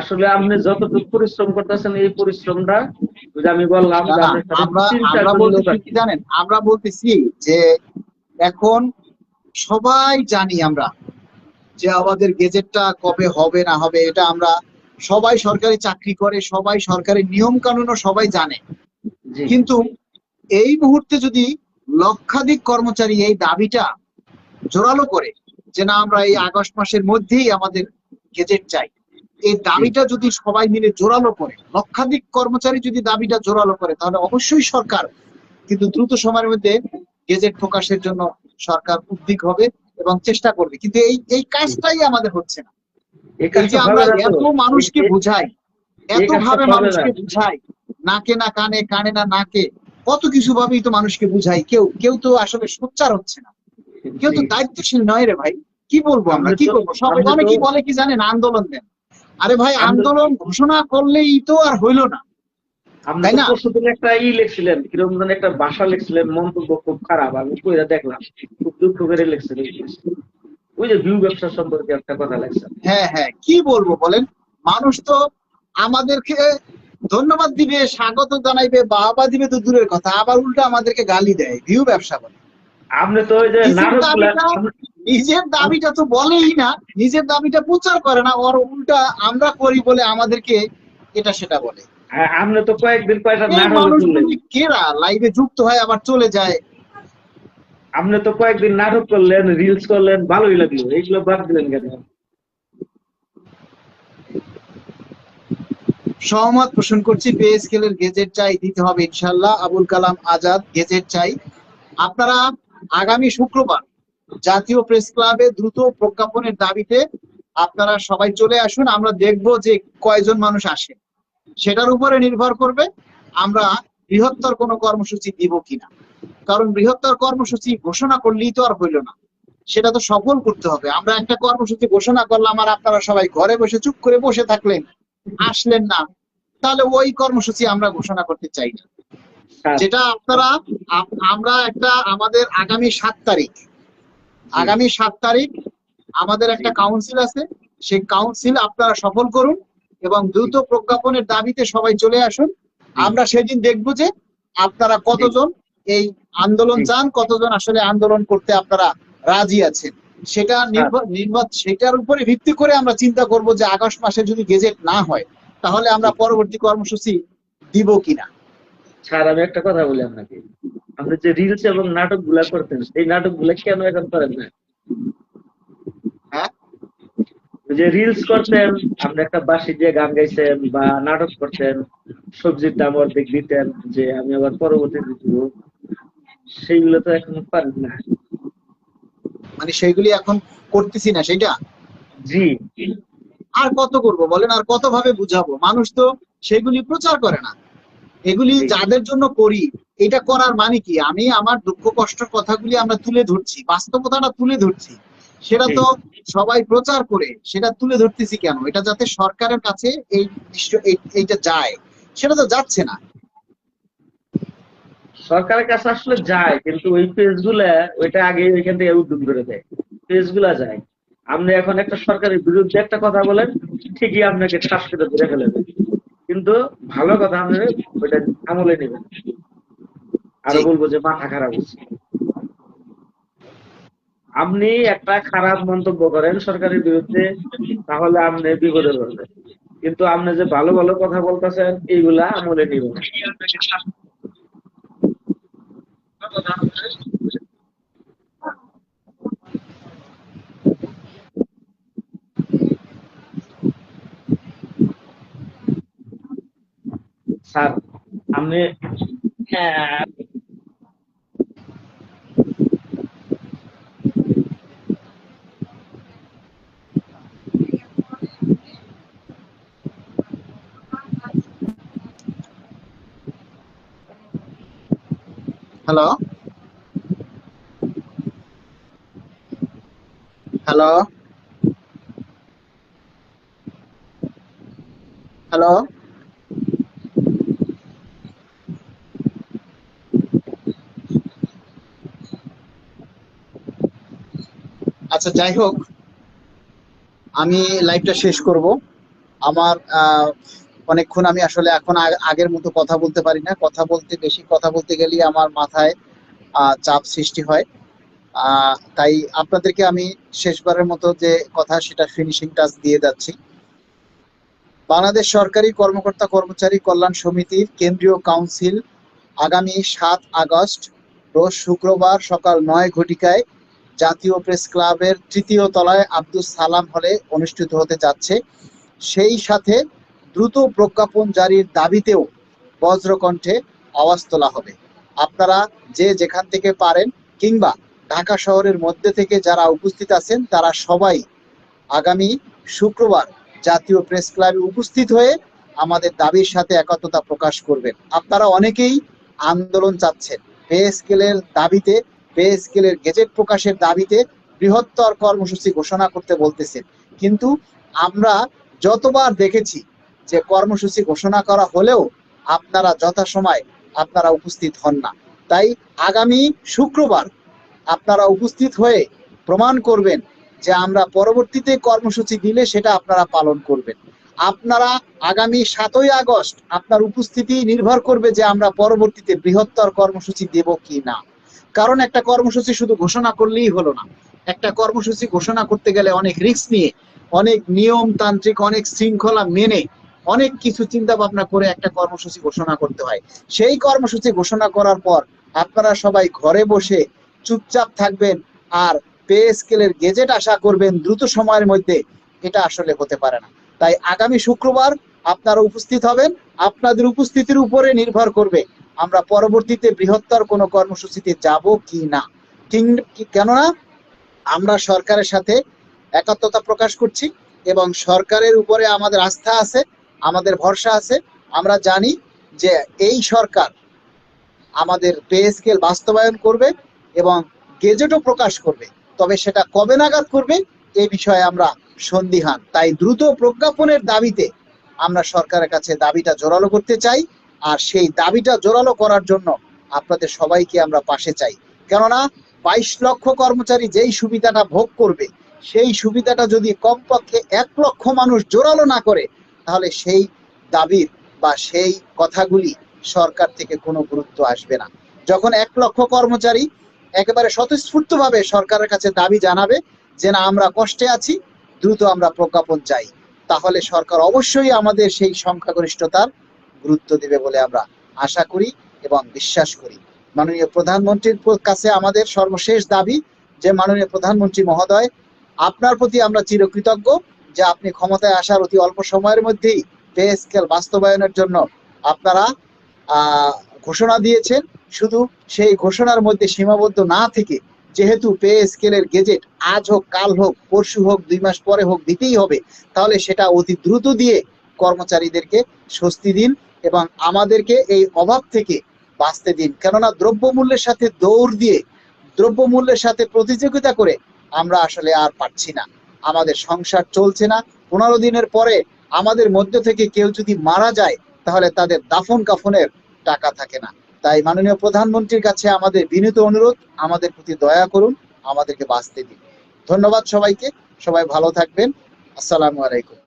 আসলে আপনি যতটুকু পরিশ্রম করতেছেন এই পরিশ্রমটা ওই যে আমি বললাম না যে না, আপনার সাথে আমরা তিন আমরা চারজন লোক বলতেছি আছে। কি জানেন, আমরা বলতেছি যে এখন সবাই জানি আমরা যে আমাদের গেজেটটা কবে হবে না হবে, এটা আমরা সবাই সরকারি চাকরি করে, সবাই সরকারি নিয়ম কানুনও সবাই জানে। জি কিন্তু এই মুহূর্তে যদি লক্ষাধিক কর্মচারী এই দাবিটা জোরালো করে যে না আমরা এই আগস্ট মাসের মধ্যেই আমাদের গেজেট চাই, এই জি দাবিটা যদি সবাই মিলে জোরালো করে, লক্ষাধিক কর্মচারী যদি দাবিটা জোরালো করে, তাহলে অবশ্যই সরকার কিন্তু দ্রুত সময়ের মধ্যে গেজেট প্রকাশের জন্য সরকার উদ্বিগ হবে এবং চেষ্টা করবে। কিন্তু এই এই জি কাজটাই আমাদের হচ্ছে না। এই এই যে কাজটা আমরা হবে না তো। এত মানুষকে বুঝাই, এই এত কাজটা ভাবে হবে না। মানুষকে বুঝাই, নাকে না কানে, কানে না নাকে, কত কিছু ভাবেই তো মানুষকে বুঝাই, কেউ কেউ তো আসলে সোচ্চার হচ্ছে না, কেউ জি তো দায়িত্বশীল নয় রে ভাই। কি বলবো, আমরা আপনি কি তো করবো? সবাই আপনি তো অনেকেই বলে কি জানেন, আন্দোলন দেন। আরে ভাই, আপনি আন্দোলন ঘোষণা করলেই তো আর হইলো না, আপনি তাই তো না? পরশুদিন একটা লিখছিলেন, কিরকম যেন একটা ভাষা লিখছিলেন, মন্তব্য খুব খারাপ, আমি কইরা দেখলাম। খুব দুঃখ করে লিখছিলেন। ওই যে ভিউ ব্যবসা সম্পর্কে একটা কথা লিখছেন। হ্যাঁ হ্যাঁ, কি বলবো বলেন। মানুষ তো আমাদেরকে ধন্যবাদ দিবে, স্বাগত জানাইবে, বাহবা দিবে তো দূরের কথা, আবার উল্টা আমাদেরকে গালি দেয়, ভিউ ব্যবসা বলে। আপনি তো ওই যে নিজের নাটক গুলা দাবিটা, নিজের দাবিটা তো বলেই না, নিজের দাবিটা প্রচার করে না, ওর উল্টা আমরা করি বলে আমাদেরকে এটা সেটা বলে। আপনি তো কয়েকদিন কয়েকটা এই নাটক করলেন। মানুষগুলি কেরা লাইভে যুক্ত হয় আবার চলে যায়? আপনি তো কয়েকদিন নাটক করলেন, রিলস করলেন, ভালোই লাগলো, এইগুলো বাদ দিলেন কেন? সহমত পোষণ করছি, পে স্কেলের গেজেট চাই, দিতে হবে ইনশাল্লাহ। আবুল কালাম আজাদ, গেজেট চাই। আপনারা আগামী শুক্রবার জাতীয় প্রেস ক্লাবে দ্রুত প্রজ্ঞাপনের দাবিতে আপনারা সবাই চলে আসুন। আমরা দেখব যে কয়জন মানুষ আসে, সেটার উপরে নির্ভর করবে আমরা বৃহত্তর কোনো কর্মসূচি দিব কিনা। কারণ বৃহত্তর কর্মসূচি ঘোষণা করলেই তো আর হইল না, সেটা তো সফল করতে হবে। আমরা একটা কর্মসূচি ঘোষণা করলাম আর আপনারা সবাই ঘরে বসে চুপ করে বসে থাকলেন, আসলেন না, তাহলে ওই কর্মসূচি আমরা ঘোষণা করতে চাই না। স্যার। যেটা আপনারা, আমরা একটা আমাদের জি আগামী 7 তারিখ আমাদের জি একটা কাউন্সিল আছে, সেই কাউন্সিল আপনারা সফল করুন এবং জি দ্রুত প্রজ্ঞাপনের দাবিতে সবাই চলে আসুন। জি আমরা সেদিন দেখব যে আপনারা জি কতজন এই আন্দোলন জি চান, কতজন আসলে আন্দোলন করতে আপনারা রাজি আছেন। সেটা স্যার। সেটার উপরে ভিত্তি করে আমরা চিন্তা করব যে আগস্ট মাসে যদি গেজেট না হয়, তাহলে আমরা জি পরবর্তী কর্মসূচি দিব কিনা। স্যার, আমি একটা কথা বলি আপনাকে। আপনি যে রিলস এবং নাটক গুলা করতেন, সেই নাটক গুলা কেন এখন করেন না? হ্যাঁ, ওই যে রিলস করতেন, আপনি একটা বাঁশি দিয়ে গান গাইছেন বা নাটক করতেন, সবজির দাম অর্ধেক দিতেন, যে আমি আবার পরবর্তীতে দিব, সেইগুলো তো এখন পারেন না। মানে সেইগুলি এখন করতেছি না সেটা। জি আর কত করব বলেন, আর কত ভাবে বুঝাবো? মানুষ তো সেগুলি প্রচার করে না। এগুলি জি যাদের জন্য করি, এটা করার মানে কি, আমি আমার দুঃখ কষ্টের কথাগুলি আমরা তুলে ধরছি, বাস্তবতাটা তুলে ধরছি, সেটা জি তো সবাই প্রচার করে সেটা তুলে ধরতেছি কেন? এটা যাতে সরকারের কাছে এই এইটা যায়, সেটা তো যাচ্ছে না। সরকারের কাছে আসলে যায়, কিন্তু ওই পেজ গুলা ওইটা আগে ওইখান থেকে উদ্যোগ করে দেয়, পেজ গুলা যায়। আপনি এখন একটা সরকারের বিরুদ্ধে একটা কথা বলেন, ঠিকই আপনাকে ঠাস করে ধরে ফেলে দেয়। কিন্তু ভালো কথা আপনি ওইটা আমলে নেবেন, আরো জি, বলবো যে মাথা খারাপ হচ্ছে। আপনি একটা খারাপ মন্তব্য করেন সরকারের বিরুদ্ধে, তাহলে আপনি বিপদে পড়বেন। কিন্তু আপনি যে ভালো ভালো কথা বলতেছেন, এইগুলা আমলে নিবেন। স্যার, আপনি হ্যাঁ, হ্যালো, হ্যালো, হ্যালো। আচ্ছা, যাই হোক, আমি লাইভটা শেষ করব। আমার অনেকক্ষণ আমি আসলে এখন আগের মতো কথা বলতে পারি না। বেশি কথা বলতে গেলেই আমার মাথায় চাপ সৃষ্টি হয়। তাই আপনাদেরকে আমি শেষবারের মতো যে কথা, সেটা ফিনিশিং টাচ দিয়ে যাচ্ছি। বাংলাদেশ সরকারি কর্মকর্তা কর্মচারী কল্যাণ সমিতির কেন্দ্রীয় কাউন্সিল আগামী 7 আগস্ট রোজ শুক্রবার সকাল 9 ঘটিকায় জাতীয় প্রেস ক্লাবের 3য় তলায় আব্দুস সালাম হলে অনুষ্ঠিত হতে যাচ্ছে। সেই সাথে দ্রুত প্রজ্ঞাপন জারির দাবিতেও বজ্রকণ্ঠে আওয়াজ তোলা হবে। আপনারা যে যেখান থেকে পারেন কিংবা ঢাকা শহরের মধ্যে থেকে যারা উপস্থিত আছেন, তারা সবাই আগামী শুক্রবার জাতীয় প্রেস ক্লাবে উপস্থিত হয়ে আমাদের দাবির সাথে একত্রতা প্রকাশ করবেন। আপনারা অনেকেই আন্দোলন চাচ্ছেন, পে স্কেলের দাবিতে, পে স্কেলের গেজেট প্রকাশের দাবিতে বৃহত্তর কর্মসূচি ঘোষণা করতে বলতেছেন, কিন্তু আমরা যতবার দেখেছি যে কর্মসূচি ঘোষণা করা হলেও আপনারা যথাসময় আপনারা উপস্থিত হন না। তাই আগামী শুক্রবার আপনারা উপস্থিত হয়ে প্রমাণ করবেন যে আমরা পরবর্তীতে কর্মসূচি দিলে সেটা আপনারা পালন করবেন। আপনারা আগামী 7ই আগস্ট আপনার উপস্থিতি নির্ভর করবে যে আমরা পরবর্তীতে বৃহত্তর কর্মসূচি দেব কি না। কারণ একটা কর্মসূচি শুধু ঘোষণা করলেই হলো না। একটা কর্মসূচি ঘোষণা করতে গেলে অনেক রিস্ক নিয়ে, অনেক নিয়মতান্ত্রিক, অনেক শৃঙ্খলা মেনে, অনেক কিছু চিন্তা ভাবনা করে একটা কর্মসূচি ঘোষণা করতে হয়। সেই কর্মসূচি ঘোষণা করার পর আপনারা সবাই ঘরে বসে চুপচাপ থাকবেন আর পে স্কেলের গেজেট আশা করবেন দ্রুত সময়ের মধ্যে, এটা আসলে হতে পারে না। তাই আগামী শুক্রবার আপনারা উপস্থিত হবেন। আপনাদের উপস্থিতির উপরে নির্ভর করবে আমরা পরবর্তীতে বৃহত্তর কোনো কর্মসূচিতে যাব কি না। কেননা আমরা সরকারের সাথে একাত্মতা প্রকাশ করছি এবং সরকারের উপরে আমাদের আস্থা আছে, আমাদের ভরসা আছে। আমরা জানি যে এই সরকার আমাদের পে স্কেল বাস্তবায়ন করবে এবং গেজেটও প্রকাশ করবে। তবে সেটা কবে নাগাদ করবে এই বিষয়ে আমরা সন্দিহান। তাই দ্রুত প্রজ্ঞাপনের দাবিতে আমরা সরকারের কাছে দাবিটা জোরালো করতে চাই। আর সেই দাবিটা জোরালো করার জন্য আপনাদের সবাইকে আমরা পাশে চাই। কেননা 22 লক্ষ কর্মচারী যেই সুবিধাটা ভোগ করবে, সেই সুবিধাটা যদি কমপক্ষে 1 লক্ষ মানুষ জোরালো না করে, তাহলে সেই দাবির বা সেই কথাগুলি সরকার থেকে কোনো গুরুত্ব আসবে না। যখন 1 লক্ষ কর্মচারী একেবারে স্বতঃস্ফূর্তভাবে সরকারের কাছে দাবি জানাবে যে না, আমরা কষ্টে আছি, দ্রুত আমরা প্রজ্ঞাপন চাই, তাহলে সরকার অবশ্যই আমাদের সেই সংখ্যাগরিষ্ঠতার গুরুত্ব দেবে বলে আমরা আশা করি এবং বিশ্বাস করি। মাননীয় প্রধানমন্ত্রীর কাছে আমাদের সর্বশেষ দাবি যে মাননীয় প্রধানমন্ত্রী মহোদয়, আপনার প্রতি আমরা চিরকৃতজ্ঞ যে আপনি ক্ষমতায় আসার অতি অল্প সময়ের মধ্যেই পে স্কেল বাস্তবায়নের জন্য আপনারা ঘোষণা দিয়েছেন। শুধু সেই ঘোষণার মধ্যে সীমাবদ্ধ না থেকে, যেহেতু পে স্কেলের গেজেট আজ হোক, কাল হোক, পরশু হোক, 2 মাস পরে হোক দিতেই হবে, তাহলে সেটা অতি দ্রুত দিয়ে কর্মচারীদেরকে স্বস্তি দিন এবং আমাদেরকে এই অভাব থেকে বাঁচতে দিন। কেননা দ্রব্যমূল্যের সাথে দৌড় দিয়ে, দ্রব্যমূল্যের সাথে প্রতিযোগিতা করে আমরা আসলে আর পারছি না, আমাদের সংসার চলছে না। 15 দিনের পরে আমাদের মধ্য থেকে কেউ যদি মারা যায়, তাহলে তাদের দাফন কাফনের টাকা থাকে না। তাই মাননীয় প্রধানমন্ত্রীর কাছে আমাদের বিনীত অনুরোধ, আমাদের প্রতি দয়া করুন, আমাদেরকে বাঁচতে দিন। ধন্যবাদ সবাইকে, সবাই ভালো থাকবেন। আসসালামু আলাইকুম।